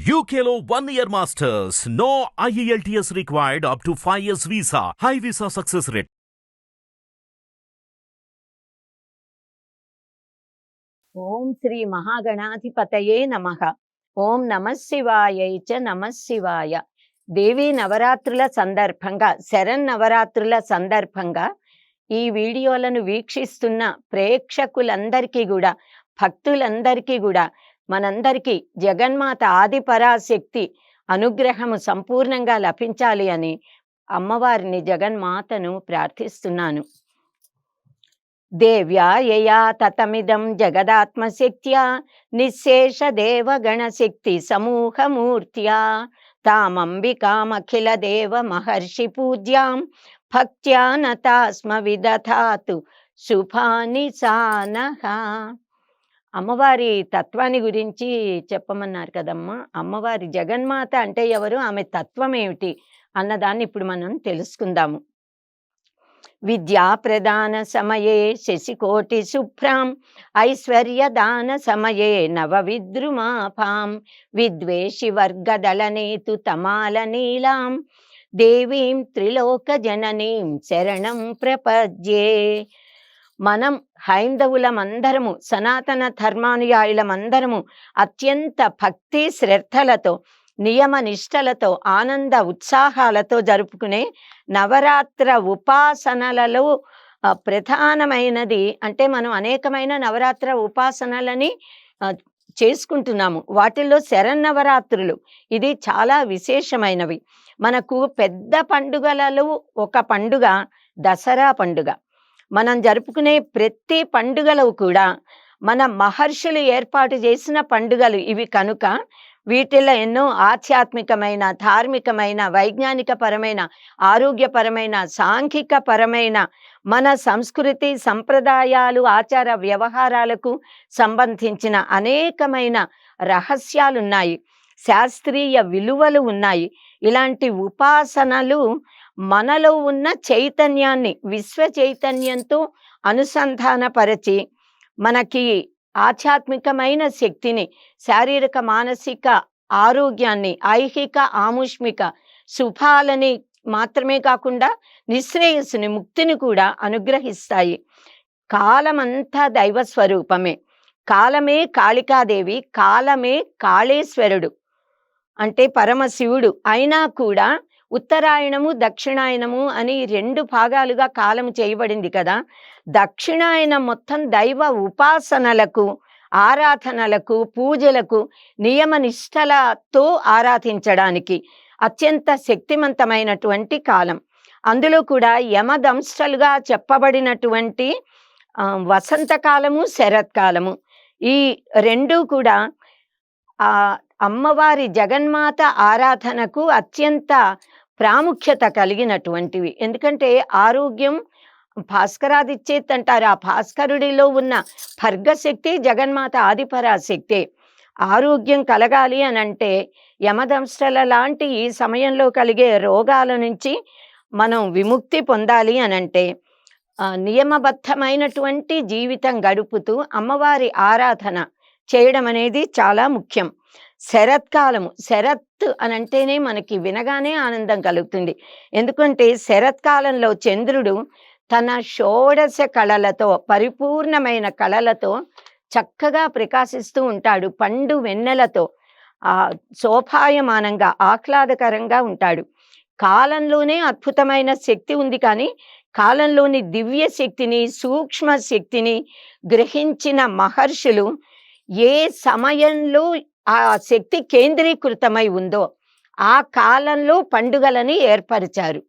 UKLO 1 year masters. No IELTS required up to 5 years visa. High visa success rate. ఓం శ్రీ మహాగణాధిపతయే నమః. ఓం నమః శివాయై చ నమః శివాయ. దేవీ నవరాత్రుల సందర్భంగా, శరన్నవరాత్రుల సందర్భంగా ఈ వీడియోలను వీక్షిస్తున్న ప్రేక్షకులందరికీ కూడా, భక్తులందరికీ కూడా, మనందరికీ జగన్మాత ఆదిపరాశక్తి అనుగ్రహము సంపూర్ణంగా లభించాలి అని అమ్మవారిని జగన్మాతను ప్రార్థిస్తున్నాను. దేవ్యా యయా తతమిదం జగదాత్మశక్త్యా నిశ్శేష దేవగణశక్తి సమూహమూర్త్యా తామంబికామఖిల దేవ మహర్షి పూజ్యాం భక్త్యా నతాస్మ విదధాతు శుభాని సానః. అమ్మవారి తత్వాన్ని గురించి చెప్పమన్నారు కదమ్మా. అమ్మవారి జగన్మాత అంటే ఎవరు, ఆమె తత్వం ఏమిటి అన్నదాన్ని ఇప్పుడు మనం తెలుసుకుందాము. విద్యా ప్రదాన సమయే శశికోటి శుభ్రాం ఐశ్వర్యదాన సమయే నవ విద్రుమాపాం విద్వేషి వర్గదళనేతు తమాల నీలాం దేవీం త్రిలోక జననీం శరణం ప్రపద్యే. మనం హైందవులమందరము, సనాతన ధర్మానుయాయులమందరము అత్యంత భక్తి శ్రద్ధలతో, నియమ నిష్టలతో, ఆనంద ఉత్సాహాలతో జరుపుకునే నవరాత్ర ఉపాసనలలో ప్రధానమైనది అంటే మనం అనేకమైన నవరాత్ర ఉపాసనలని చేసుకుంటున్నాము. వాటిల్లో శరన్నవరాత్రులు ఇది చాలా విశేషమైనవి. మనకు పెద్ద పండుగలలో ఒక పండుగ దసరా పండుగ. మనం జరుపుకునే ప్రతి పండుగలు కూడా మన మహర్షులు ఏర్పాటు చేసిన పండుగలు ఇవి కనుక వీటిలో ఎన్నో ఆధ్యాత్మికమైన, ధార్మికమైన, వైజ్ఞానిక పరమైన, ఆరోగ్యపరమైన, సాంఘిక పరమైన, మన సంస్కృతి సంప్రదాయాలు ఆచార వ్యవహారాలకు సంబంధించిన అనేకమైన రహస్యాలున్నాయి, శాస్త్రీయ విలువలు ఉన్నాయి. ఇలాంటి ఉపాసనలు మనలో ఉన్న చైతన్యాన్ని విశ్వ చైతన్యంతో అనుసంధానపరచి మనకి ఆధ్యాత్మికమైన శక్తిని, శారీరక మానసిక ఆరోగ్యాన్ని, ఐహిక ఆముష్మిక శుభాలని మాత్రమే కాకుండా నిశ్రేయస్సుని, ముక్తిని కూడా అనుగ్రహిస్తాయి. కాలమంతా దైవ స్వరూపమే. కాలమే కాళికాదేవి, కాలమే కాళేశ్వరుడు అంటే పరమశివుడు. అయినా కూడా ఉత్తరాయణము దక్షిణాయనము అని 2 భాగాలుగా కాలము చేయబడింది కదా. దక్షిణాయనం మొత్తం దైవ ఉపాసనలకు, ఆరాధనలకు, పూజలకు, నియమ నిష్టలతో ఆరాధించడానికి అత్యంత శక్తివంతమైనటువంటి కాలం. అందులో కూడా యమదంష్టలుగా చెప్పబడినటువంటి వసంతకాలము, శరత్కాలము, ఈ 2 కూడా అమ్మవారి జగన్మాత ఆరాధనకు అత్యంత ప్రాముఖ్యత కలిగినటువంటివి. ఎందుకంటే ఆరోగ్యం భాస్కరాదిచ్చేత్ అంటారు. ఆ భాస్కరుడిలో ఉన్న భర్గశక్తి జగన్మాత ఆదిపరాశక్తి. ఆరోగ్యం కలగాలి అని అంటే యమదంష్టల లాంటి ఈ సమయంలో కలిగే రోగాల నుంచి మనం విముక్తి పొందాలి అని అంటే నియమబద్ధమైనటువంటి జీవితం గడుపుతూ అమ్మవారి ఆరాధన చేయడం అనేది చాలా ముఖ్యం. శరత్కాలము, శరత్ అని అంటేనే మనకి వినగానే ఆనందం కలుగుతుంది. ఎందుకంటే శరత్కాలంలో చంద్రుడు తన షోడశ కళలతో, పరిపూర్ణమైన కళలతో చక్కగా ప్రకాశిస్తూ ఉంటాడు. పండు వెన్నెలతో శోభాయమానంగా, ఆహ్లాదకరంగా ఉంటాడు. కాలంలోనే అద్భుతమైన శక్తి ఉంది, కానీ కాలంలోని దివ్య శక్తిని, సూక్ష్మ శక్తిని గ్రహించిన మహర్షులు ఏ సమయంలో ఆ శక్తి కేంద్రీకృతమై ఉందో ఆ కాలంలో పండుగలని ఏర్పరిచారు.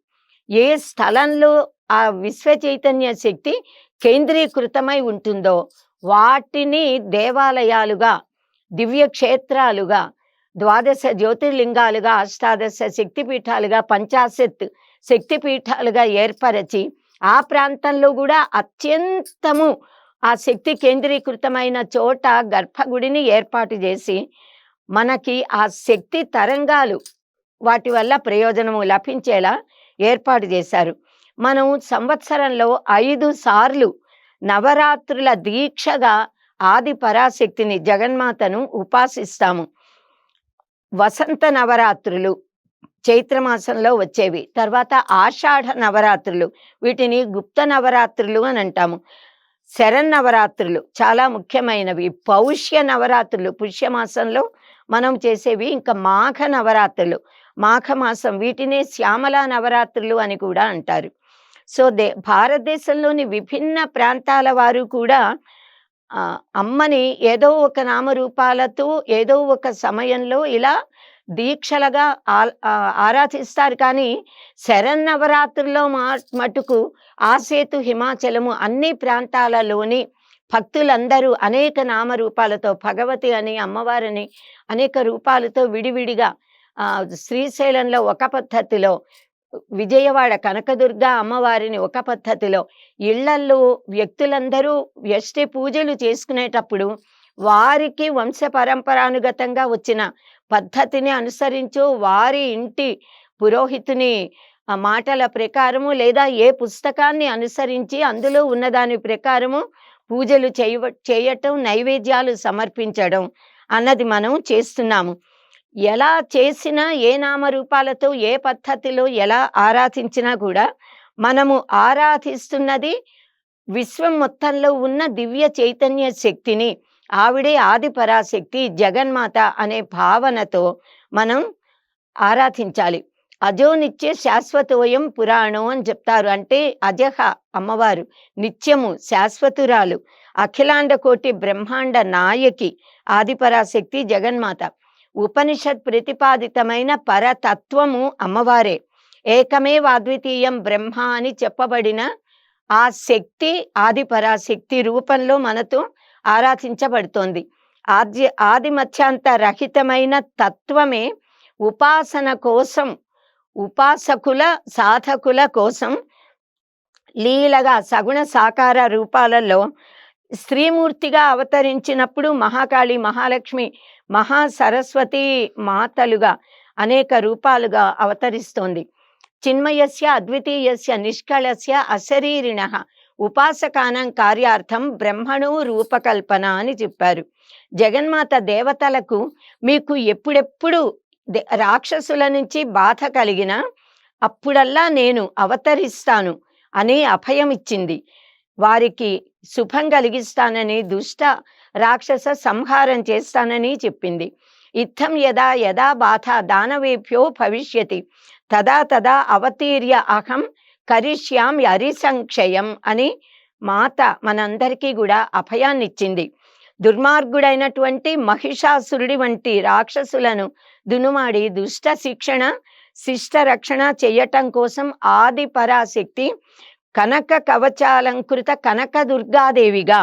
ఏ స్థలంలో ఆ విశ్వ చైతన్య శక్తి కేంద్రీకృతమై ఉంటుందో వాటిని దేవాలయాలుగా, దివ్య క్షేత్రాలుగా, 12 జ్యోతిర్లింగాలుగా, అష్టాదశ శక్తిపీఠాలుగా, 50 శక్తిపీఠాలుగా ఏర్పరచి ఆ ప్రాంతంలో కూడా అత్యంతము ఆ శక్తి కేంద్రీకృతమైన చోట గర్భగుడిని ఏర్పాటు చేసి మనకి ఆ శక్తి తరంగాలు వాటి వల్ల ప్రయోజనము లభించేలా ఏర్పాటు చేశారు. మనం సంవత్సరంలో 5 సార్లు నవరాత్రుల దీక్షగా ఆది పరాశక్తిని, జగన్మాతను ఉపాసిస్తాము. వసంత నవరాత్రులు చైత్రమాసంలో వచ్చేవి. తర్వాత ఆషాఢ నవరాత్రులు, వీటిని గుప్త నవరాత్రులు అని అంటాము. శరన్నవరాత్రులు చాలా ముఖ్యమైనవి. పౌష్య నవరాత్రులు పుష్యమాసంలో మనం చేసేవి. ఇంకా మాఘ నవరాత్రులు, మాఘమాసం, వీటినే శ్యామల నవరాత్రులు అని కూడా అంటారు. సో భారతదేశంలోని విభిన్న ప్రాంతాల వారు కూడా అమ్మని ఏదో ఒక నామరూపాలతో ఏదో ఒక సమయంలో ఇలా దీక్షలుగా ఆరాధిస్తారు. కానీ శరన్నవరాత్రుల్లో మటుకు ఆసేతు, హిమాచలము అన్ని ప్రాంతాలలోని భక్తులందరూ అనేక నామరూపాలతో, భగవతి అని, అమ్మవారిని అనేక రూపాలతో విడివిడిగా, శ్రీశైలంలో ఒక పద్ధతిలో, విజయవాడ కనకదుర్గ అమ్మవారిని ఒక పద్ధతిలో, ఇళ్లల్లో వ్యక్తులందరూ వ్యష్టి పూజలు చేసుకునేటప్పుడు వారికి వంశ పరంపరానుగతంగా వచ్చిన పద్ధతిని అనుసరించు, వారి ఇంటి పురోహితుని మాటల ప్రకారము లేదా ఏ పుస్తకాన్ని అనుసరించి అందులో ఉన్నదాని ప్రకారము పూజలు చేయటం, నైవేద్యాలు సమర్పించడం అన్నది మనం చేస్తున్నాము. ఎలా చేసినా, ఏ నామరూపాలతో, ఏ పద్ధతిలో ఎలా ఆరాధించినా కూడా మనము ఆరాధిస్తున్నది విశ్వం మొత్తంలో ఉన్న దివ్య చైతన్య శక్తిని. ఆవిడే ఆది పరాశక్తి, జగన్మాత అనే భావనతో మనం ఆరాధించాలి. అజో నిత్య శాశ్వతోయం పురాణం అని చెప్తారు. అంటే అజహ అమ్మవారు, నిత్యము శాశ్వతురాలు, అఖిలాండ కోటి బ్రహ్మాండ నాయకి ఆదిపరాశక్తి జగన్మాత. ఉపనిషత్ ప్రతిపాదితమైన పరతత్వము అమ్మవారే. ఏకమేవ అద్వితీయం బ్రహ్మ అని చెప్పబడిన ఆ శక్తి ఆదిపరాశక్తి రూపంలో మనతో ఆరాధించబడుతోంది. ఆది మధ్యాంత రహితమైన తత్వమే ఉపాసన కోసం, ఉపాసకుల సాధకుల కోసం లీలగా సగుణ సాకార రూపాలలో స్త్రీమూర్తిగా అవతరించినప్పుడు మహాకాళి, మహాలక్ష్మి, మహాసరస్వతి మాతలుగా అనేక రూపాలుగా అవతరిస్తోంది. చిన్మయస్య అద్వితీయస్య నిష్కళస్య అశరీరిణః ఉపాసకానం కార్యార్థం బ్రహ్మణో రూపకల్పన అని చెప్పారు. జగన్మాత దేవతలకు మీకు ఎప్పుడెప్పుడు రాక్షసుల నుంచి బాధ కలిగినా అప్పుడల్లా నేను అవతరిస్తాను అని అభయం ఇచ్చింది. వారికి శుభం కలిగిస్తానని, దుష్ట రాక్షస సంహారం చేస్తానని చెప్పింది. ఇత్థం యదా యదా బాధ దానవేభ్యో భవిష్యతి తదా తదా అవతీర్య అహం కరిష్యామి హరిసంక్షయం అని మాత మనందరికీ కూడా అభయాన్నిచ్చింది. దుర్మార్గుడైనటువంటి మహిషాసురుడి వంటి రాక్షసులను దునుమాడి దుష్ట శిక్షణ, శిష్ట రక్షణ చేయటం కోసం ఆది పరాశక్తి కనక కవచాలంకృత కనక దుర్గాదేవిగా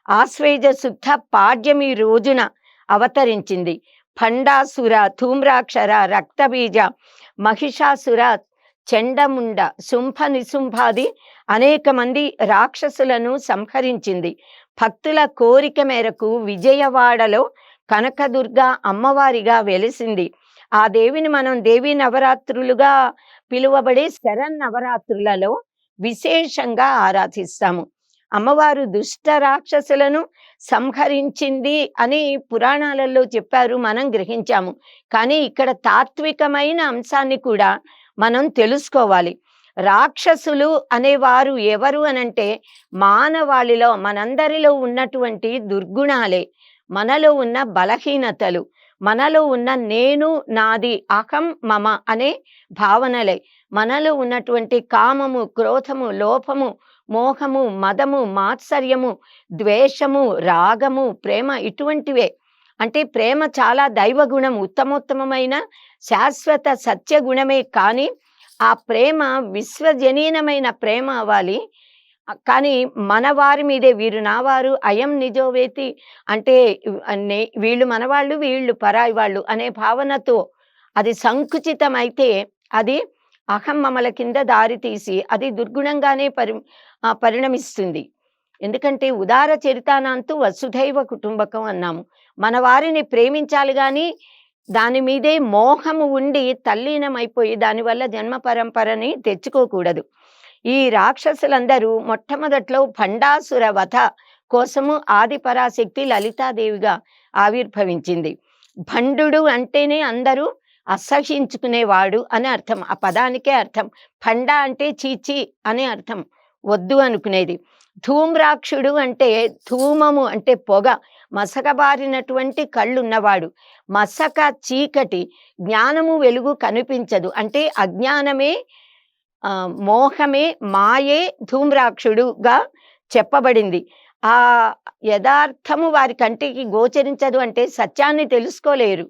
ఆశ్వేజ శుద్ధ పాడ్యమి రోజున అవతరించింది. భండాసుర, ధూమ్రాక్షర, రక్తబీజ, మహిషాసుర, చండముండ, శుంభ నిశుంభాది అనేక మంది రాక్షసులను సంహరించింది. భక్తుల కోరిక మేరకు విజయవాడలో కనకదుర్గ అమ్మవారిగా వెలిసింది. ఆ దేవిని మనం దేవీ నవరాత్రులుగా పిలువబడే శరన్నవరాత్రులలో విశేషంగా ఆరాధిస్తాము. అమ్మవారు దుష్ట రాక్షసులను సంహరించింది అని పురాణాలలో చెప్పారు, మనం గ్రహించాము. కానీ ఇక్కడ తాత్వికమైన అంశాన్ని కూడా మనం తెలుసుకోవాలి. రాక్షసులు అనేవారు ఎవరు అనంటే మానవాళిలో, మనందరిలో ఉన్నటువంటి దుర్గుణాలే, మనలో ఉన్న బలహీనతలు, మనలో ఉన్న నేను, నాది, అహం, మమ అనే భావనలే, మనలో ఉన్నటువంటి కామము, క్రోధము, లోభము, మోహము, మదము, మాత్సర్యము, ద్వేషము, రాగము, ప్రేమ, ఇటువంటివే. అంటే ప్రేమ చాలా దైవగుణం, ఉత్తమోత్తమైన శాశ్వత సత్యగుణమే. కానీ ఆ ప్రేమ విశ్వజనీనమైన ప్రేమ అవ్వాలి. కానీ మన వారి మీదే, వీరు నావారు, అయం నిజోవేతి అంటే వీళ్ళు మనవాళ్ళు, వీళ్ళు పరాయి వాళ్ళు అనే భావనతో అది సంకుచితమైతే అది అహం మమల కింద దారి తీసి అది దుర్గుణంగానే పరిణమిస్తుంది. ఎందుకంటే ఉదార చరితానాంతు వసుధైవ కుటుంబకం అన్నాము. మన వారిని ప్రేమించాలి, కానీ దాని మీదే మోహము ఉండి తల్లీనమైపోయి దానివల్ల జన్మ పరంపరని తెచ్చుకోకూడదు. ఈ రాక్షసులందరూ మొట్టమొదట్లో భండాసుర వధ కోసము ఆది పరాశక్తి లలితాదేవిగా ఆవిర్భవించింది. భండు అంటేనే అందరూ అసహించుకునేవాడు అని అర్థం. ఆ పదానికే అర్థం. భండ అంటే చీచి అనే అర్థం, వద్దు అనుకునేది. ధూమ్రాక్షుడు అంటే ధూమము అంటే పొగ, మసకబారినటువంటి కళ్ళున్నవాడు. మసక చీకటి, జ్ఞానము వెలుగు కనిపించదు అంటే అజ్ఞానమే, మోహమే, మాయే ధూమ్రాక్షుడుగా చెప్పబడింది. ఆ యథార్థము వారి కంటికి గోచరించదు అంటే సత్యాన్ని తెలుసుకోలేరు.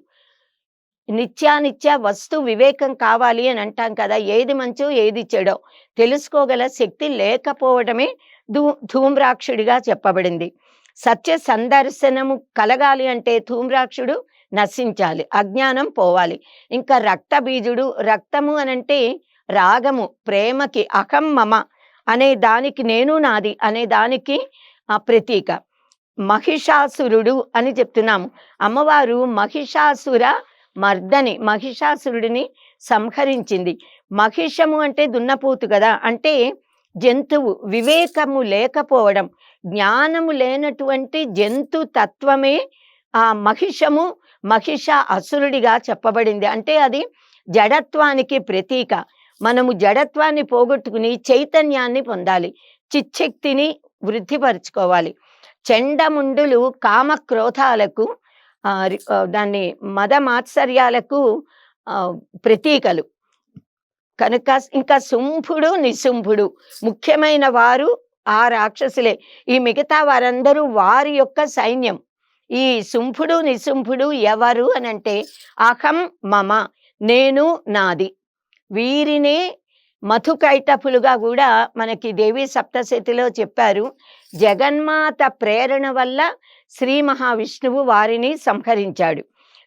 నిత్యానిత్య వస్తు వివేకం కావాలి అని అంటాం కదా, ఏది మంచో ఏది చెడో తెలుసుకోగల శక్తి లేకపోవడమే ధూమ్రాక్షుడిగా చెప్పబడింది. సత్య సందర్శనము కలగాలి అంటే ధూమ్రాక్షుడు నశించాలి, అజ్ఞానం పోవాలి. ఇంకా రక్త బీజుడు, రక్తము అనంటే రాగము, ప్రేమకి, అహం మమ అనే దానికి, నేను నాది అనే దానికి ప్రతీక. మహిషాసురుడు అని చెప్తున్నాము. అమ్మవారు మహిషాసుర మర్దని, మహిషాసురుడిని సంహరించింది. మహిషము అంటే దున్నపోతు కదా, అంటే జంతువు, వివేకము లేకపోవడం, జ్ఞానము లేనటువంటి జంతు తత్వమే ఆ మహిషము, మహిష అసురుడిగా చెప్పబడింది. అంటే అది జడత్వానికి ప్రతీక. మనము జడత్వాన్ని పోగొట్టుకుని చైతన్యాన్ని పొందాలి, చిచ్చక్తిని వృద్ధిపరచుకోవాలి. చండముండులు కామక్రోధాలకు, దాన్ని మదమాత్సర్యాలకు ప్రతీకలు కనుక. ఇంకా శుంభుడు నిశుంభుడు ముఖ్యమైన వారు ఆ రాక్షసులే. ఈ మిగతా వారందరూ వారి యొక్క సైన్యం. ఈ శుంభుడు నిశుంభుడు ఎవరు అనంటే అహం మమ, నేను నాది. వీరినే మధుకైటపులుగా కూడా మనకి దేవీ సప్తశతిలో చెప్పారు. జగన్మాత ప్రేరణ వల్ల శ్రీ మహావిష్ణువు వారిని సంహరించాడు.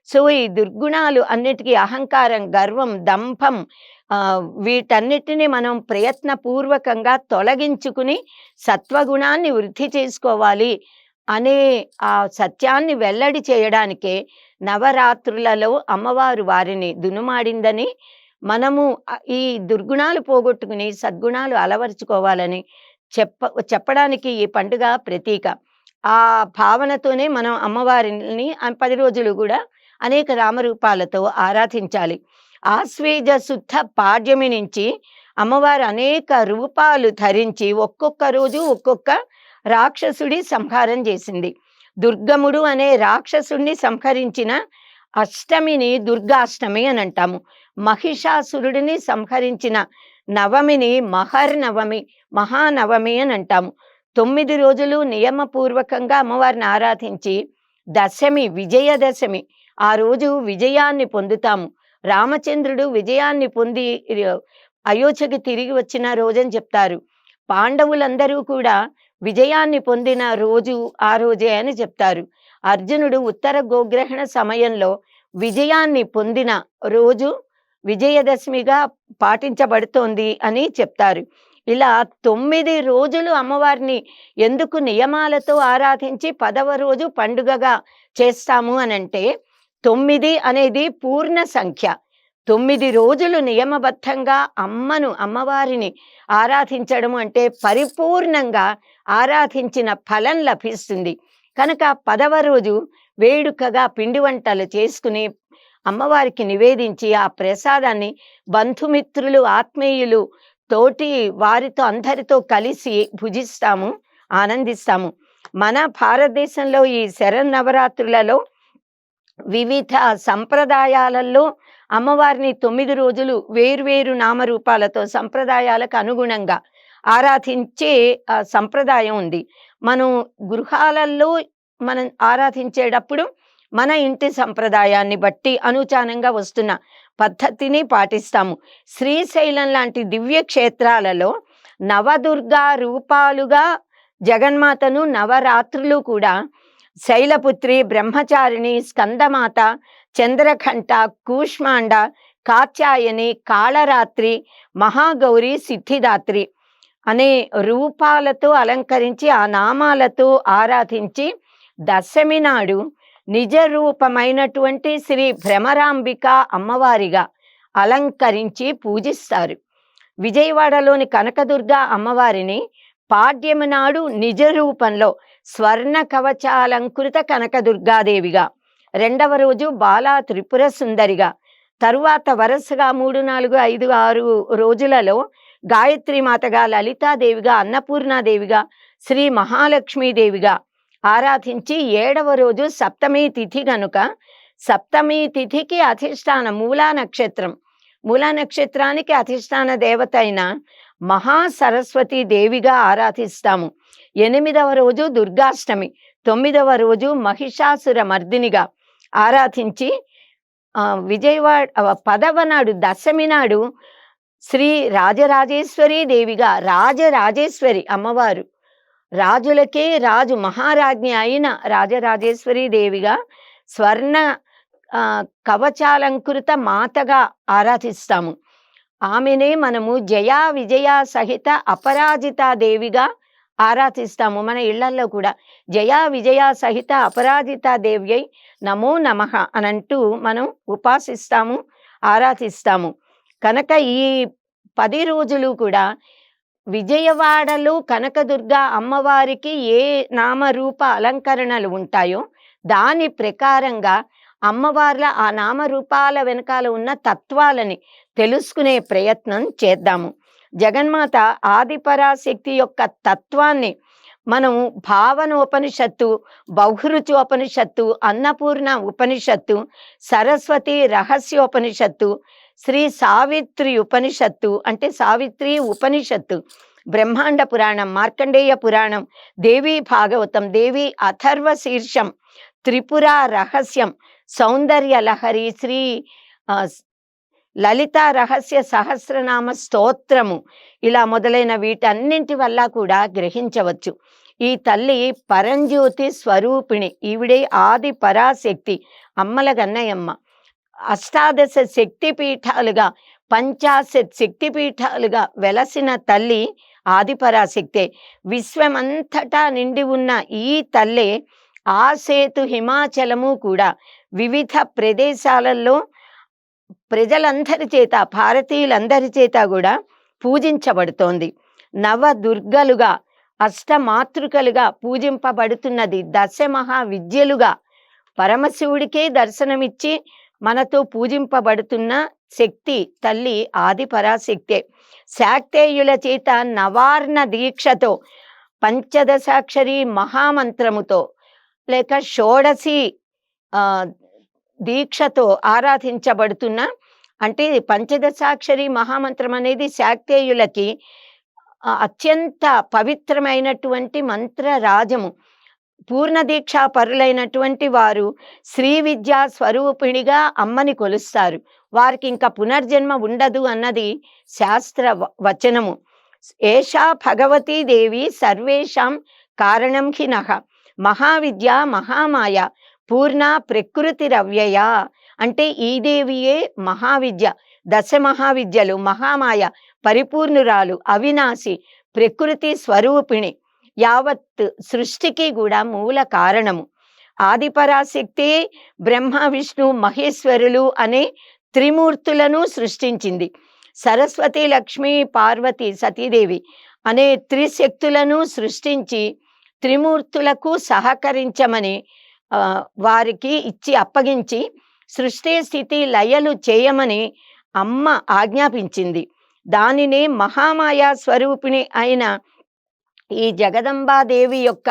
సో ఈ దుర్గుణాలు అన్నిటికీ, అహంకారం, గర్వం, దంభం, వీటన్నిటిని మనం ప్రయత్నపూర్వకంగా తొలగించుకుని సత్వగుణాన్ని వృద్ధి చేసుకోవాలి అనే ఆ సత్యాన్ని వెల్లడి చేయడానికే నవరాత్రులలో అమ్మవారు వారిని దునుమాడిందని, మనము ఈ దుర్గుణాలు పోగొట్టుకుని సద్గుణాలు అలవరుచుకోవాలని చెప్పడానికి ఈ పండుగ ప్రతీక. ఆ భావనతోనే మనం అమ్మవారిని 10 రోజులు కూడా అనేక రామరూపాలతో ఆరాధించాలి. ఆశ్వేజ శుద్ధ పాడ్యమి నుంచి అమ్మవారు అనేక రూపాలు ధరించి ఒక్కొక్క రోజు ఒక్కొక్క రాక్షసుడి సంహారం చేసింది. దుర్గముడు అనే రాక్షసుడిని సంహరించిన అష్టమిని దుర్గాష్టమి అని అంటాము. మహిషాసురుడిని సంహరించిన నవమిని మహర్నవమి, మహానవమి అని అంటాము. 9 రోజులు నియమపూర్వకంగా అమ్మవారిని ఆరాధించి దశమి, విజయదశమి, ఆ రోజు విజయాన్ని పొందుతాము. రామచంద్రుడు విజయాన్ని పొంది అయోధ్యకి తిరిగి వచ్చిన రోజని చెప్తారు. పాండవులందరూ కూడా విజయాన్ని పొందిన రోజు ఆ రోజే అని చెప్తారు. అర్జునుడు ఉత్తర గోగ్రహణ సమయంలో విజయాన్ని పొందిన రోజు విజయదశమిగా పాటించబడుతోంది అని చెప్తారు. ఇలా 9 రోజులు అమ్మవారిని ఎందుకు నియమాలతో ఆరాధించి 10వ రోజు పండుగగా చేస్తాము అనంటే, 9 అనేది పూర్ణ సంఖ్య. 9 రోజులు నియమబద్ధంగా అమ్మవారిని ఆరాధించడం అంటే పరిపూర్ణంగా ఆరాధించిన ఫలం లభిస్తుంది. కనుక 10వ రోజు వేడుకగా పిండి వంటలు చేసుకుని అమ్మవారికి నివేదించి ఆ ప్రసాదాన్ని బంధుమిత్రులు, ఆత్మీయులు తోటి వారితో అందరితో కలిసి భుజిస్తాము, ఆనందిస్తాము. మన భారతదేశంలో ఈ శరన్నవరాత్రులలో వివిధ సంప్రదాయాలలో అమ్మవారిని 9 రోజులు వేర్వేరు నామరూపాలతో సంప్రదాయాలకు అనుగుణంగా ఆరాధించే సంప్రదాయం ఉంది. మనం గృహాలలో మనం ఆరాధించేటప్పుడు మన ఇంటి సంప్రదాయాన్ని బట్టి అనుచానంగా వస్తున్న పద్ధతిని పాటిస్తాము. శ్రీశైలం లాంటి దివ్య క్షేత్రాలలో నవదుర్గా రూపాలుగా జగన్మాతను నవరాత్రులు కూడా శైలపుత్రి, బ్రహ్మచారిణి, స్కందమాత, చంద్రఘంట, కూష్మాండ, కాత్యాయని, కాళరాత్రి, మహాగౌరి, సిద్ధిదాత్రి అనే రూపాలతో అలంకరించి ఆ నామాలతో ఆరాధించి దశమి నాడు నిజ రూపమైనటువంటి శ్రీ భ్రమరాంబిక అమ్మవారిగా అలంకరించి పూజిస్తారు. విజయవాడలోని కనకదుర్గ అమ్మవారిని పాడ్యమి నాడు నిజ రూపంలో స్వర్ణ కవచాలంకృత కనకదుర్గాదేవిగా, రెండవ రోజు బాలా త్రిపుర సుందరిగా, తరువాత వరుసగా 3, 4, 5, 6 రోజులలో గాయత్రి మాతగా, లలితాదేవిగా, అన్నపూర్ణాదేవిగా, శ్రీ మహాలక్ష్మీదేవిగా ఆరాధించి 7వ రోజు సప్తమి తిథి గనుక సప్తమి తిథికి అధిష్టాన మూలా నక్షత్రం, మూలా నక్షత్రానికి అధిష్టాన దేవత అయిన మహాసరస్వతి దేవిగా ఆరాధిస్తాము. 8వ రోజు దుర్గాష్టమి, 9వ రోజు మహిషాసుర మర్దినిగా ఆరాధించి విజయవాడ 10వ నాడు దశమి నాడు శ్రీ రాజరాజేశ్వరి దేవిగా, రాజరాజేశ్వరి అమ్మవారు, రాజులకే రాజు మహారాజ్ఞి అయిన రాజరాజేశ్వరి దేవిగా స్వర్ణ కవచాలంకృత మాతగా ఆరాధిస్తాము. ఆమెనే మనము జయా విజయ సహిత అపరాజితా దేవిగా ఆరాధిస్తాము. మన ఇళ్లల్లో కూడా జయా విజయ సహిత అపరాజితా దేవి అయి నమో నమః అనంటూ మనం ఉపాసిస్తాము, ఆరాధిస్తాము. కనుక ఈ 10 రోజులు కూడా విజయవాడలో కనకదుర్గ అమ్మవారికి ఏ నామరూప అలంకరణలు ఉంటాయో దాని ప్రకారంగా అమ్మవార్ల ఆ నామరూపాల వెనకాల ఉన్న తత్వాలని తెలుసుకునే ప్రయత్నం చేద్దాము. జగన్మాత ఆదిపరాశక్తి యొక్క తత్వాన్ని మనం భావన ఉపనిషత్తు, బహురుచి ఉపనిషత్తు, అన్నపూర్ణ ఉపనిషత్తు, సరస్వతి రహస్యోపనిషత్తు, శ్రీ సావిత్రి ఉపనిషత్తు అంటే సావిత్రి ఉపనిషత్తు, బ్రహ్మాండ పురాణం, మార్కండేయ పురాణం, దేవీ భాగవతం, దేవీ అథర్వ శీర్షం, త్రిపుర రహస్యం, సౌందర్య లహరి, శ్రీ లలిత రహస్య సహస్రనామ స్తోత్రము, ఇలా మొదలైన వీటన్నింటి వల్ల కూడా గ్రహించవచ్చు. ఈ తల్లి పరంజ్యోతి స్వరూపిణి, ఈవిడే ఆది పరాశక్తి, అమ్మల గన్నయమ్మ. అష్టాదశ శక్తిపీఠాలుగా, 50 శక్తిపీఠాలుగా వెలసిన తల్లి ఆదిపరాశక్తే. విశ్వమంతటా నిండి ఉన్న ఈ తల్లే ఆసేతు హిమాచలము కూడా వివిధ ప్రదేశాలలో ప్రజలందరి చేత, భారతీయులందరి చేత కూడా పూజించబడుతోంది. నవదుర్గలుగా, అష్టమాతృకలుగా పూజింపబడుతున్నది. దశమహావిద్యలుగా పరమశివుడికే దర్శనమిచ్చి మనతో పూజింపబడుతున్న శక్తి తల్లి ఆదిపరాశక్తే. శాక్తేయుల చేత నవార్ణ దీక్షతో, పంచదశాక్షరి మహామంత్రముతో లేక షోడశి దీక్షతో ఆరాధించబడుతున్న, అంటే పంచదశాక్షరి మహామంత్రం అనేది శాక్తేయులకి అత్యంత పవిత్రమైనటువంటి మంత్రరాజము. పూర్ణ దీక్షా పరులైనటువంటి వారు శ్రీ విద్యా స్వరూపిణిగా అమ్మని కొలుస్తారు. వారికి ఇంకా పునర్జన్మ ఉండదు అన్నది శాస్త్ర వచనము. ఏషా భగవతీ దేవి సర్వేషాం కారణం హి నః, మహావిద్య మహామాయ పూర్ణ ప్రకృతిరవ్యయ. అంటే ఈ దేవియే మహావిద్య, దశ మహావిద్యలు, మహామాయ, పరిపూర్ణురాలు, అవినాశి, ప్రకృతి స్వరూపిణి, యావత్ సృష్టికి కూడా మూల కారణము. ఆదిపరాశక్తి బ్రహ్మ విష్ణు మహేశ్వరులు అనే త్రిమూర్తులను సృష్టించింది. సరస్వతి లక్ష్మీ పార్వతి సతీదేవి అనే త్రిశక్తులను సృష్టించి త్రిమూర్తులకు సహకరించమని వారికి ఇచ్చి అప్పగించి సృష్టి స్థితి లయలు చేయమని అమ్మ ఆజ్ఞాపించింది. దానినే మహామాయా స్వరూపిణి అయిన ఈ జగదంబాదేవి యొక్క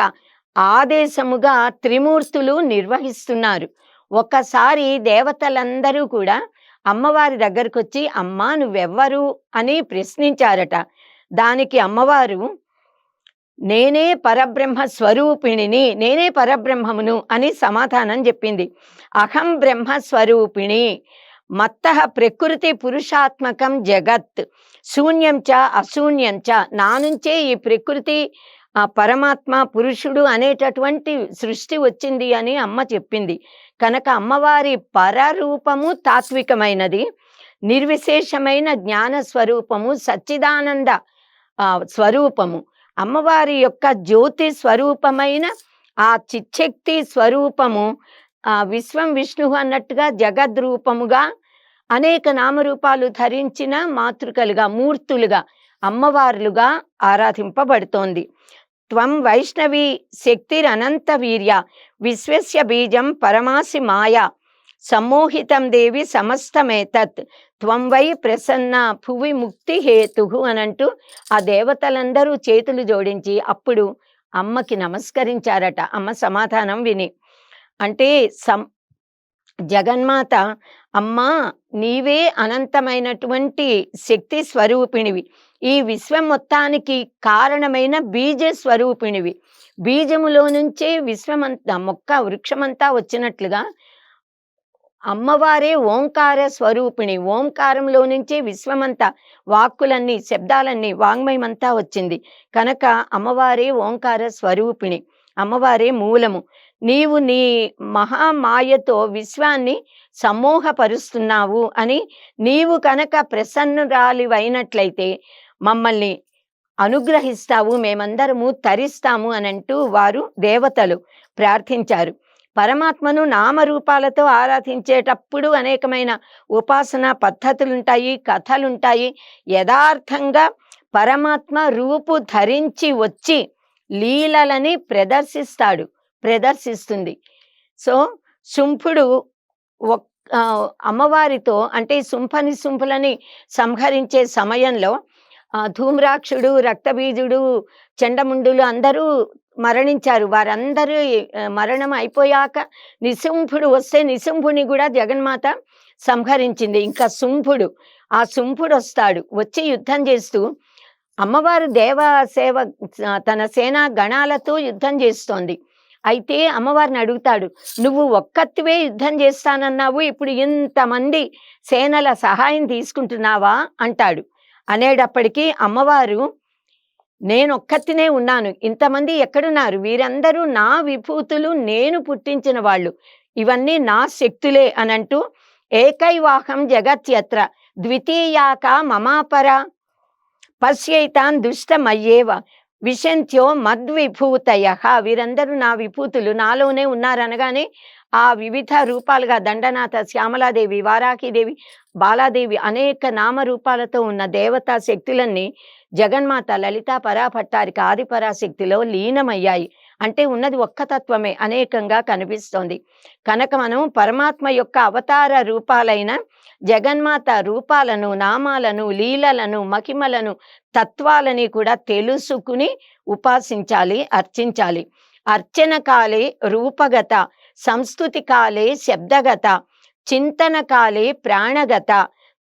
ఆదేశముగా త్రిమూర్తులు నిర్వహిస్తున్నారు. ఒకసారి దేవతలందరూ కూడా అమ్మవారి దగ్గరకు వచ్చి, అమ్మా నువ్వెవ్వరు అని ప్రశ్నించారట. దానికి అమ్మవారు నేనే పరబ్రహ్మ స్వరూపిణిని, నేనే పరబ్రహ్మమును అని సమాధానం చెప్పింది. అహం బ్రహ్మ స్వరూపిణి, మత్తః ప్రకృతి పురుషాత్మకం జగత్, శూన్యం చ అశూన్యం చ, నా నుంచే ఈ ప్రకృతి పరమాత్మ పురుషుడు అనేటటువంటి సృష్టి వచ్చింది అని అమ్మ చెప్పింది. కనుక అమ్మవారి పరరూపము తాత్వికమైనది, నిర్విశేషమైన జ్ఞాన స్వరూపము, సచ్చిదానంద స్వరూపము. అమ్మవారి యొక్క జ్యోతి స్వరూపమైన ఆ చిచ్చక్తి స్వరూపము విశ్వం విష్ణువు అన్నట్టుగా జగద్రూపముగా అనేక నామరూపాలు ధరించిన మాతృకలుగా, మూర్తులుగా, అమ్మవార్లుగా ఆరాధింపబడుతోంది. త్వం వైష్ణవి శక్తిరనంత వీర్య విశ్వస్య బీజం పరమాసి మాయా సమ్మోహితం దేవి సమస్తమేతత్ త్వం వై ప్రసన్న భువి ముక్తి హేతు అనంటూ ఆ దేవతలందరూ చేతులు జోడించి అప్పుడు అమ్మకి నమస్కరించారట. అమ్మ సమాధానం విని. అంటే జగన్మాత, అమ్మా నీవే అనంతమైనటువంటి శక్తి స్వరూపిణివి, ఈ విశ్వం మొత్తానికి కారణమైన బీజ స్వరూపిణివి. బీజములో నుంచే విశ్వమంతా, మొక్క వృక్షమంతా వచ్చినట్లుగా అమ్మవారే ఓంకార స్వరూపిణి. ఓంకారంలో నుంచే విశ్వమంతా, వాక్కులన్నీ, శబ్దాలన్నీ, వాంగ్మయమంతా వచ్చింది కనుక అమ్మవారే ఓంకార స్వరూపిణి, అమ్మవారే మూలము. నీవు నీ మహామాయతో విశ్వాన్ని సమ్మోహపరుస్తున్నావు అని, నీవు కనుక ప్రసన్నురాలివైనట్లయితే మమ్మల్ని అనుగ్రహిస్తావు, మేమందరము తరిస్తాము అనంటూ వారు దేవతలు ప్రార్థించారు. పరమాత్మను నామరూపాలతో ఆరాధించేటప్పుడు అనేకమైన ఉపాసనా పద్ధతులుంటాయి, కథలుంటాయి. యథార్థంగా పరమాత్మ రూపు ధరించి వచ్చి లీలలని ప్రదర్శిస్తుంది. సో శుంభుడు అమ్మవారితో, అంటే శుంభులని సంహరించే సమయంలో ధూమ్రాక్షుడు, రక్తబీజుడు, చండముండులు అందరూ మరణించారు. వారందరూ మరణం అయిపోయాక నిశుంభుడు వస్తే నిశుంభుని కూడా జగన్మాత సంహరించింది. ఇంకా ఆ శుంభుడు వస్తాడు, వచ్చి యుద్ధం చేస్తూ, అమ్మవారు దేవసేవ తన సేనా గణాలతో యుద్ధం చేస్తోంది. అయితే అమ్మవారిని అడుగుతాడు, నువ్వు ఒక్కత్తివే యుద్ధం చేస్తానన్నావు, ఇప్పుడు ఇంతమంది సేనల సహాయం తీసుకుంటున్నావా అంటాడు. అనేటప్పటికీ అమ్మవారు, నేనొక్కతినే ఉన్నాను, ఇంతమంది ఎక్కడున్నారు, వీరందరూ నా విభూతులు, నేను పుట్టించిన వాళ్ళు, ఇవన్నీ నా శక్తులే అనంటూ, ఏకైవాహం జగత్యత్ర ద్వితీయాక మమాపర పశ్యైతాన్ దుష్టమయ్యేవ విశంత్యో మద్విభూతయ. వీరందరూ నా విభూతులు, నాలోనే ఉన్నారనగానే ఆ వివిధ రూపాలుగా దండనాథ, శ్యామలాదేవి, వారాహిదేవి, బాలాదేవి అనేక నామరూపాలతో ఉన్న దేవతా శక్తులన్నీ జగన్మాత లలితా పరాభట్టారిక ఆదిపరాశక్తిలో లీనమయ్యాయి. అంటే ఉన్నది ఒక్క తత్వమే, అనేకంగా కనిపిస్తోంది కనుక మనం పరమాత్మ యొక్క అవతార రూపాలైన జగన్మాత రూపాలను, నామాలను, లీలలను, మహిమలను, తత్వాలని కూడా తెలుసుకుని ఉపాసించాలి, అర్చించాలి. అర్చన కాలే రూపగత, సంస్కృతి కాలే శబ్దగత, చింతన కాలే ప్రాణగత,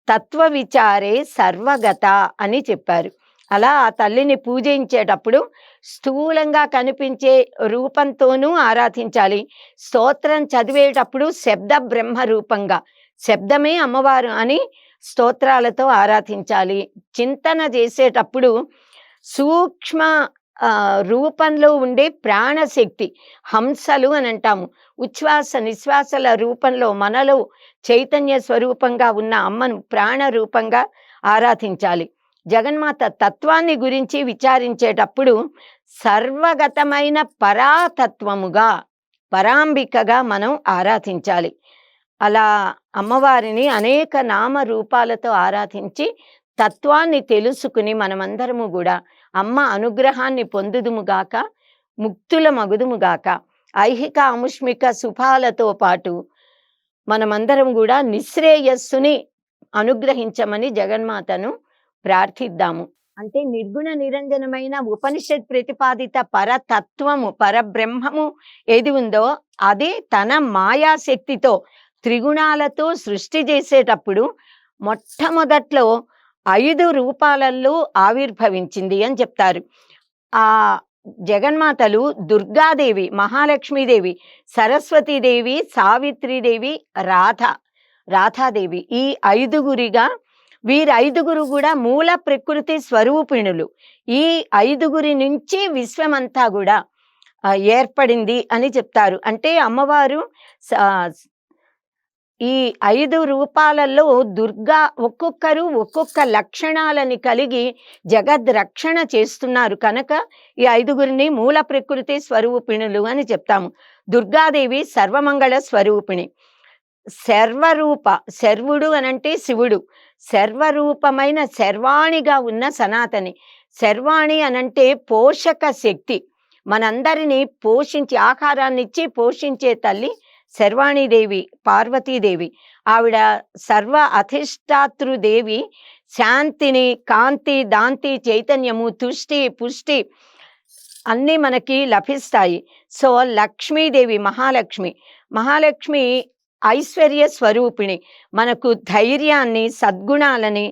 తత్వ విచారే సర్వగత అని చెప్పారు. అలా ఆ తల్లిని పూజించేటప్పుడు స్థూలంగా కనిపించే రూపంతోనూ ఆరాధించాలి. స్తోత్రం చదివేటప్పుడు శబ్ద బ్రహ్మ రూపంగా, శబ్దమే అమ్మవారు అని స్తోత్రాలతో ఆరాధించాలి. చింతన చేసేటప్పుడు సూక్ష్మ రూపంలో ఉండే ప్రాణశక్తి, హంసలు అని అంటాము, ఉచ్ఛ్వాస నిశ్వాసల రూపంలో మనలో చైతన్య స్వరూపంగా ఉన్న అమ్మను ప్రాణ రూపంగా ఆరాధించాలి. జగన్మాత తత్వాన్ని గురించి విచారించేటప్పుడు సర్వగతమైన పరాతత్వముగా, పరాంబికగా మనం ఆరాధించాలి. అలా అమ్మవారిని అనేక నామ రూపాలతో ఆరాధించి తత్వాన్ని తెలుసుకుని మనమందరము కూడా అమ్మ అనుగ్రహాన్ని పొందుదుముగాక, ముక్తుల మగుదుముగాక. ఐహిక అముష్మిక శుభాలతో పాటు మనమందరం కూడా నిశ్రేయస్సుని అనుగ్రహించమని జగన్మాతను ప్రార్థిద్దాము. అంటే నిర్గుణ నిరంజనమైన ఉపనిషత్ ప్రతిపాదిత పరతత్వము, పరబ్రహ్మము ఏది ఉందో అది తన మాయాశక్తితో త్రిగుణాలతో సృష్టి చేసేటప్పుడు మొట్టమొదట్లో 5 రూపాలలో ఆవిర్భవించింది అని చెప్తారు. ఆ జగన్మాతలు దుర్గాదేవి, మహాలక్ష్మీదేవి, సరస్వతీదేవి, సావిత్రీదేవి, రాధాదేవి, ఈ 5గురిగా, వీరు కూడా మూల ప్రకృతి స్వరూపిణులు. ఈ 5గురి నుంచి విశ్వమంతా కూడా ఏర్పడింది అని చెప్తారు. అంటే అమ్మవారు ఈ 5 రూపాలలో దుర్గా ఒక్కొక్కరు ఒక్కొక్క లక్షణాలని కలిగి జగద్రక్షణ చేస్తున్నారు కనుక ఈ 5గురిని మూల ప్రకృతి స్వరూపిణులు అని చెప్తాము. దుర్గాదేవి సర్వమంగళ స్వరూపిణి, సర్వరూప, సర్వుడు అనంటే శివుడు, సర్వరూపమైన సర్వాణిగా ఉన్న సనాతని. సర్వాణి అనంటే పోషక శక్తి, మనందరినీ పోషించి ఆహారాన్ని ఇచ్చి పోషించే తల్లి శర్వాణీదేవి, పార్వతీదేవి. ఆవిడ సర్వ అధిష్టాతృదేవి. శాంతిని, కాంతి, దాంతి, చైతన్యము, తుష్టి, పుష్టి అన్నీ మనకి లభిస్తాయి. సో లక్ష్మీదేవి, మహాలక్ష్మి ఐశ్వర్య స్వరూపిణి. మనకు ధైర్యాన్ని, సద్గుణాలని,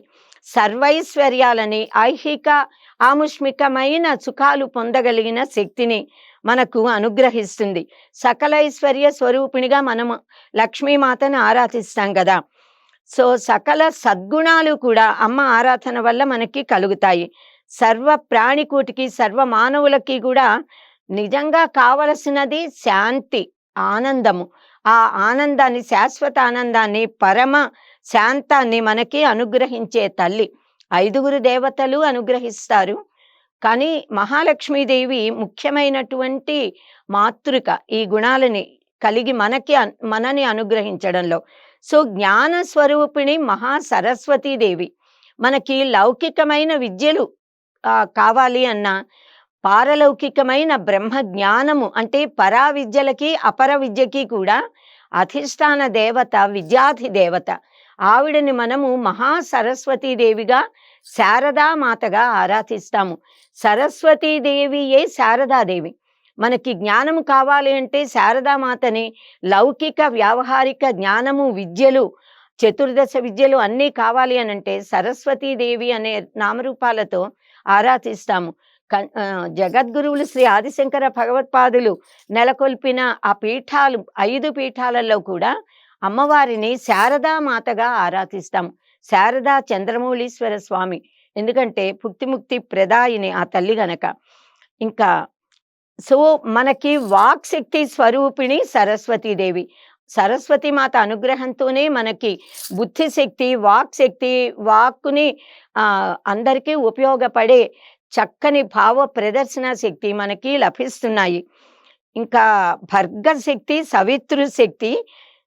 సర్వైశ్వర్యాలని, ఐహిక ఆముష్మికమైన సుఖాలు పొందగలిగిన శక్తిని మనకు అనుగ్రహిస్తుంది. సకల ఐశ్వర్య స్వరూపిణిగా మనము లక్ష్మీమాతను ఆరాధిస్తాం కదా. సో సకల సద్గుణాలు కూడా అమ్మ ఆరాధన వల్ల మనకి కలుగుతాయి. సర్వ ప్రాణికోటికి, సర్వ మానవులకి కూడా నిజంగా కావలసినది శాంతి, ఆనందము. ఆ ఆనందాన్ని, శాశ్వత ఆనందాన్ని, పరమ శాంతాన్ని మనకి అనుగ్రహించే తల్లి. 5 దేవతలు అనుగ్రహిస్తారు, కానీ మహాలక్ష్మీదేవి ముఖ్యమైనటువంటి మాతృక ఈ గుణాలని కలిగి మనని అనుగ్రహించడంలో. సో జ్ఞాన స్వరూపిణి మహాసరస్వతీదేవి. మనకి లౌకికమైన విద్యలు కావాలి అన్నా, పారలౌకికమైన బ్రహ్మ జ్ఞానము అంటే పరా విద్యలకి అపర విద్యకి కూడా అధిష్టాన దేవత, విద్యాధి దేవత. ఆవిడని మనము మహాసరస్వతీదేవిగా, శారదామాతగా ఆరాధిస్తాము. సరస్వతీదేవియే శారదాదేవి. మనకి జ్ఞానము కావాలి అంటే శారదామాతని, లౌకిక వ్యావహారిక జ్ఞానము, విద్యలు, చతుర్దశ విద్యలు అన్నీ కావాలి అనంటే సరస్వతీదేవి అనే నామరూపాలతో ఆరాధిస్తాము. జగద్గురువులు శ్రీ ఆదిశంకర భగవత్పాదులు నెలకొల్పిన ఆ పీఠాలు, 5 పీఠాలలో కూడా అమ్మవారిని శారదామాతగా ఆరాధిస్తాము. శారదా చంద్రమౌళీశ్వర స్వామి, ఎందుకంటే భుక్తిముక్తి ప్రదాయిని ఆ తల్లి గనక. ఇంకా సో మనకి వాక్ శక్తి స్వరూపిణి సరస్వతీదేవి. సరస్వతి మాత అనుగ్రహంతోనే మనకి బుద్ధిశక్తి, వాక్ శక్తి, వాక్కుని అందరికీ ఉపయోగపడే చక్కని భావ ప్రదర్శన శక్తి మనకి లభిస్తున్నాయి. ఇంకా భర్గశక్తి, సవితృ శక్తి,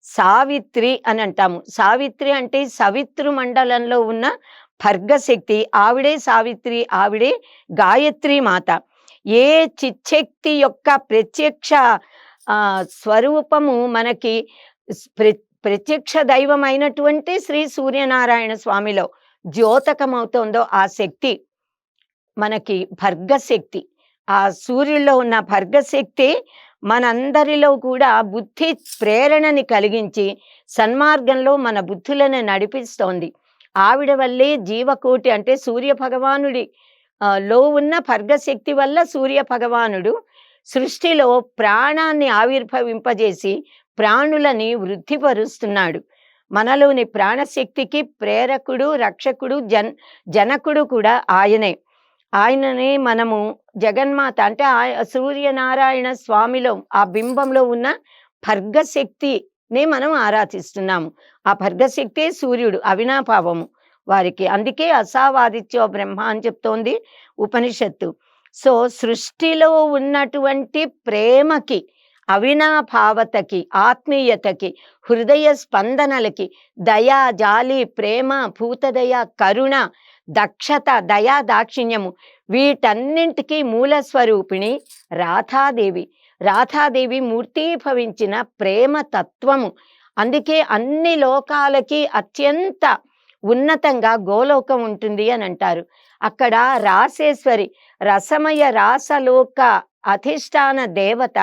సావిత్రి అని అంటాము. సావిత్రి అంటే సవితృ మండలంలో ఉన్న భర్గశక్తి. ఆవిడే సావిత్రి, ఆవిడే గాయత్రి మాత. ఏ చిచ్చక్తి యొక్క ప్రత్యక్ష స్వరూపము మనకి ప్రత్యక్ష దైవమైనటువంటి శ్రీ సూర్యనారాయణ స్వామిలో ద్యోతకమవుతోందో ఆ శక్తి మనకి భర్గశక్తి. ఆ సూర్యుల్లో ఉన్న భర్గశక్తి మనందరిలో కూడా బుద్ధి ప్రేరణని కలిగించి సన్మార్గంలో మన బుద్ధులను నడిపిస్తోంది. ఆవిడ వల్లే జీవకోటి అంటే సూర్య భగవానుడి లో ఉన్న భర్గశక్తి వల్ల సూర్య భగవానుడు సృష్టిలో ప్రాణాన్ని ఆవిర్భవింపజేసి ప్రాణులని వృద్ధిపరుస్తున్నాడు. మనలోని ప్రాణశక్తికి ప్రేరకుడు, రక్షకుడు, జనకుడు కూడా ఆయననే మనము జగన్మాత అంటే సూర్యనారాయణ స్వామిలో ఆ బింబంలో ఉన్న భర్గశక్తిని మనం ఆరాధిస్తున్నాము. ఆ భర్గశక్తి సూర్యుడు, అవినాభావము వారికి. అందుకే అసావాదిత్యో బ్రహ్మ అని చెప్తోంది ఉపనిషత్తు. సో సృష్టిలో ఉన్నటువంటి ప్రేమకి, అవినాభావతకి, ఆత్మీయతకి, హృదయ స్పందనలకి, దయా, జాలి, ప్రేమ, భూతదయ, కరుణ, దక్షత, దయా, దాక్షిణ్యము వీటన్నింటికీ మూల స్వరూపిణి రాధాదేవి. రాధాదేవి మూర్తీభవించిన ప్రేమ తత్వము. అందుకే అన్ని లోకాలకి అత్యంత ఉన్నతంగా గోలోకం ఉంటుంది అని అంటారు. అక్కడ రాసేశ్వరి, రసమయ రాసలోక అధిష్టాన దేవత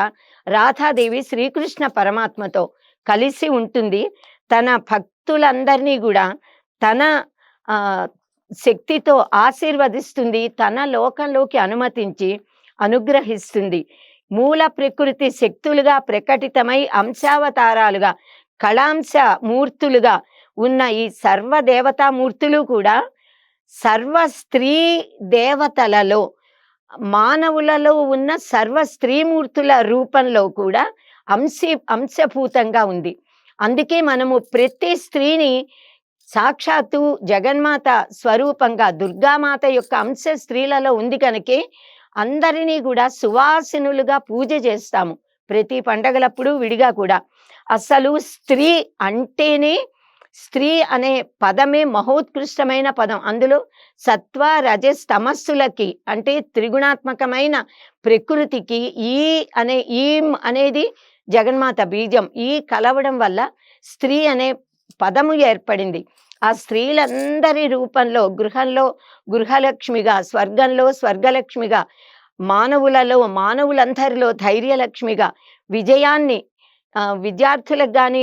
రాధాదేవి శ్రీకృష్ణ పరమాత్మతో కలిసి ఉంటుంది. తన భక్తులందరినీ కూడా తన శక్తితో ఆశీర్వదిస్తుంది, తన లోకంలోకి అనుమతించి అనుగ్రహిస్తుంది. మూల ప్రకృతి శక్తులుగా ప్రకటితమై అంశావతారాలుగా, కళాంశ మూర్తులుగా ఉన్న ఈ సర్వ దేవతామూర్తులు కూడా సర్వ స్త్రీ దేవతలలో, మానవులలో ఉన్న సర్వ స్త్రీమూర్తుల రూపంలో కూడా అంశభూతంగా ఉంది. అందుకే మనము ప్రతి స్త్రీని సాక్షాత్తు జగన్మాత స్వరూపంగా, దుర్గామాత యొక్క అంశ స్త్రీలలో ఉంది కనుకే అందరినీ కూడా సువాసినులుగా పూజ చేస్తాము ప్రతి పండగలప్పుడు విడిగా కూడా. అసలు స్త్రీ అంటేనే స్త్రీ అనే పదమే మహోత్కృష్టమైన పదం. అందులో సత్వ రజస్ తమస్సులకి అంటే త్రిగుణాత్మకమైన ప్రకృతికి ఈం అనేది జగన్మాత బీజం. ఈ కలవడం వల్ల స్త్రీ అనే పదము ఏర్పడింది. ఆ స్త్రీలందరి రూపంలో గృహంలో గృహలక్ష్మిగా, స్వర్గంలో స్వర్గలక్ష్మిగా, మానవులందరిలో ధైర్యలక్ష్మిగా, విజయాన్ని విద్యార్థులకు కానీ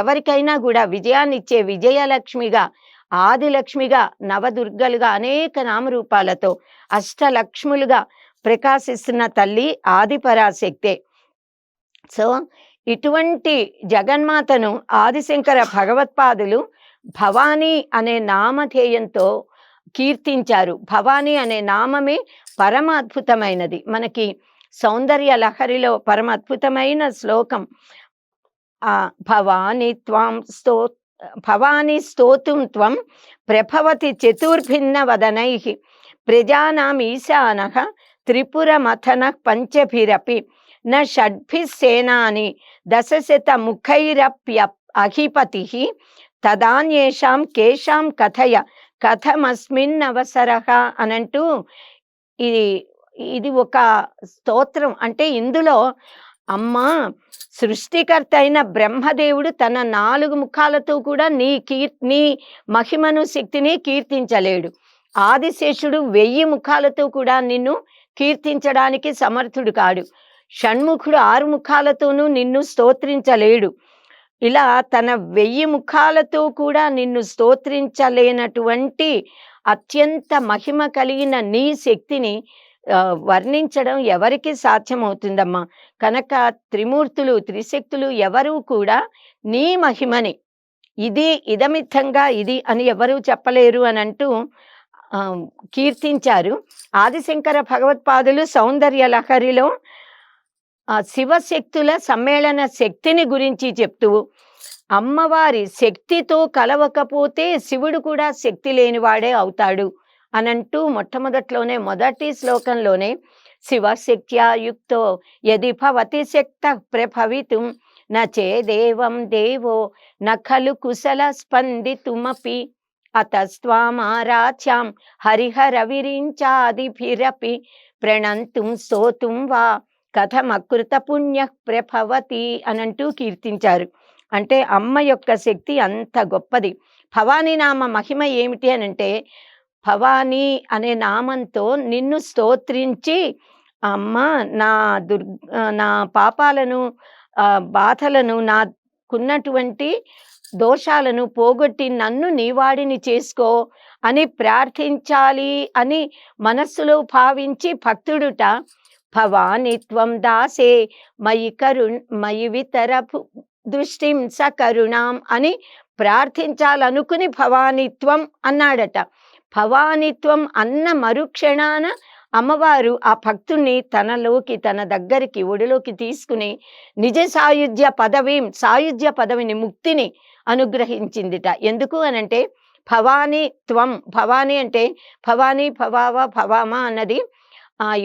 ఎవరికైనా కూడా విజయాన్ని ఇచ్చే విజయలక్ష్మిగా, ఆదిలక్ష్మిగా, నవదుర్గలుగా అనేక నామరూపాలతో అష్టలక్ష్ములుగా ప్రకాశిస్తున్న తల్లి ఆదిపరాశక్తే. సో ఇటువంటి జగన్మాతను ఆదిశంకర భగవత్పాదులు భవానీ అనే నామధేయంతో కీర్తించారు. భవానీ అనే నామమే పరమ అద్భుతమైనది. మనకి సౌందర్య లహరిలో పరమ అద్భుతమైన శ్లోకం భవాని స్తోతుం త్వం ప్రభవతి చతుర్భిన్న వదనై ప్రజానాం ఈశానః త్రిపురమథన పంచభిరపి న షడ్భిస్సేనాని దశశత ముఖైరప్యహిపతి తదాన్యేషాం కేషాం కథయ కథమస్మిన్నవసరః అనంటూ ఇది ఒక స్తోత్రం. అంటే ఇందులో అమ్మ సృష్టికర్త అయిన బ్రహ్మదేవుడు తన 4 ముఖాలతో కూడా నీ మహిమను శక్తిని కీర్తించలేడు. ఆదిశేషుడు 1000 ముఖాలతో కూడా నిన్ను కీర్తించడానికి సమర్థుడు కాడు. షణ్ముఖుడు 6 ముఖాలతోనూ నిన్ను స్తోత్రించలేడు. ఇలా తన 1000 ముఖాలతో కూడా నిన్ను స్తోత్రించలేనటువంటి అత్యంత మహిమ కలిగిన నీ శక్తిని వర్ణించడం ఎవరికి సాధ్యమవుతుందమ్మా? కనుక త్రిమూర్తులు త్రిశక్తులు ఎవరూ కూడా నీ మహిమని ఇదమిత్తంగా ఇది అని ఎవరూ చెప్పలేరు అని అంటూ కీర్తించారు. ఆదిశంకర భగవత్పాదులు సౌందర్య లహరిలో శివశక్తుల సమ్మేళన శక్తిని గురించి చెప్తూ అమ్మవారి శక్తితో కలవకపోతే శివుడు కూడా శక్తి లేనివాడే అవుతాడు అనంటూ మొట్టమొదట్లోనే మొదటి శ్లోకంలోనే శివశక్త్యా యుక్తో యది భవతి శక్త ప్రభవితుం నచేదేవం దేవో నఖలు కుశల స్పందితుమపి అతస్త్వామారాధ్యాం హరిహర విరించాదిభిరపి ప్రణంతుం స్తోతుం వా కథమకృత పుణ్య ప్రభవతి అనంటూ కీర్తించారు. అంటే అమ్మ యొక్క శక్తి అంత గొప్పది. భవానీ నామ మహిమ ఏమిటి అనంటే భవానీ అనే నామంతో నిన్ను స్తోత్రించి అమ్మ నా పాపాలను బాధలను నాకున్నటువంటి దోషాలను పోగొట్టి నన్ను నీవాడిని చేసుకో అని ప్రార్థించాలి అని మనస్సులో భావించి భక్తుడుట భవాని త్వం దాసే మయి వితర దృష్టిం సకరుణాం అని ప్రార్థించాలనుకుని భవానిత్వం అన్నాడట. భవానిత్వం అన్న మరుక్షణాన అమ్మవారు ఆ భక్తుణ్ణి తన దగ్గరికి ఒడిలోకి తీసుకుని నిజ సాయుధ్య పదవిని ముక్తిని అనుగ్రహించిందిట. ఎందుకు అనంటే భవానీ త్వం, భవానీ అంటే భవానీ భవావ భవామ అన్నది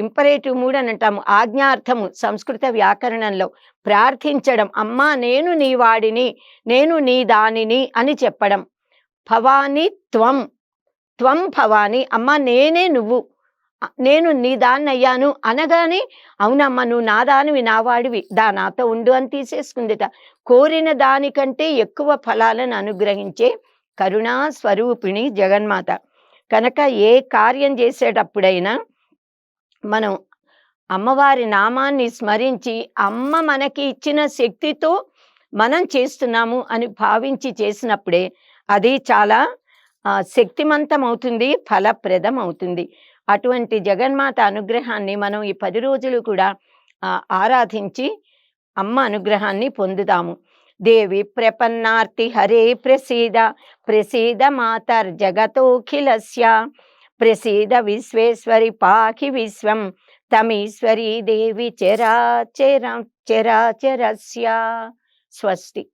ఇంపరేటివ్ మూడ్ అని అంటాము, ఆజ్ఞార్థము సంస్కృత వ్యాకరణంలో. ప్రార్థించడం, అమ్మా నేను నీ వాడిని, నేను నీ దానిని అని చెప్పడం. భవానీ త్వం, త్వం భవానీ, అమ్మ నేనే నువ్వు, నేను నీ దాన్ని అయ్యాను అనగానే అవునమ్మ నువ్వు నా దానివి, నా వాడివి, నాతో ఉండు అని తీసేసుకుందిట. కోరిన దానికంటే ఎక్కువ ఫలాలను అనుగ్రహించే కరుణా స్వరూపిణి జగన్మాత. కనుక ఏ కార్యం చేసేటప్పుడైనా మనం అమ్మవారి నామాన్ని స్మరించి అమ్మ మనకి ఇచ్చిన శక్తితో మనం చేస్తున్నాము అని భావించి చేసినప్పుడే అది చాలా శక్తిమంతం అవుతుంది, ఫలప్రదం అవుతుంది. అటువంటి జగన్మాత అనుగ్రహాన్ని మనం ఈ 10 రోజులు కూడా ఆరాధించి అమ్మ అనుగ్రహాన్ని పొందుదాము. దేవి ప్రపన్నార్తి హరే ప్రసీద, ప్రసీద మాతర్జగతోఖిలస్య, ప్రసీద విశ్వేశ్వరి పాహి విశ్వం, తమీశ్వరీ దేవి చరాచరస్య. స్వస్తి.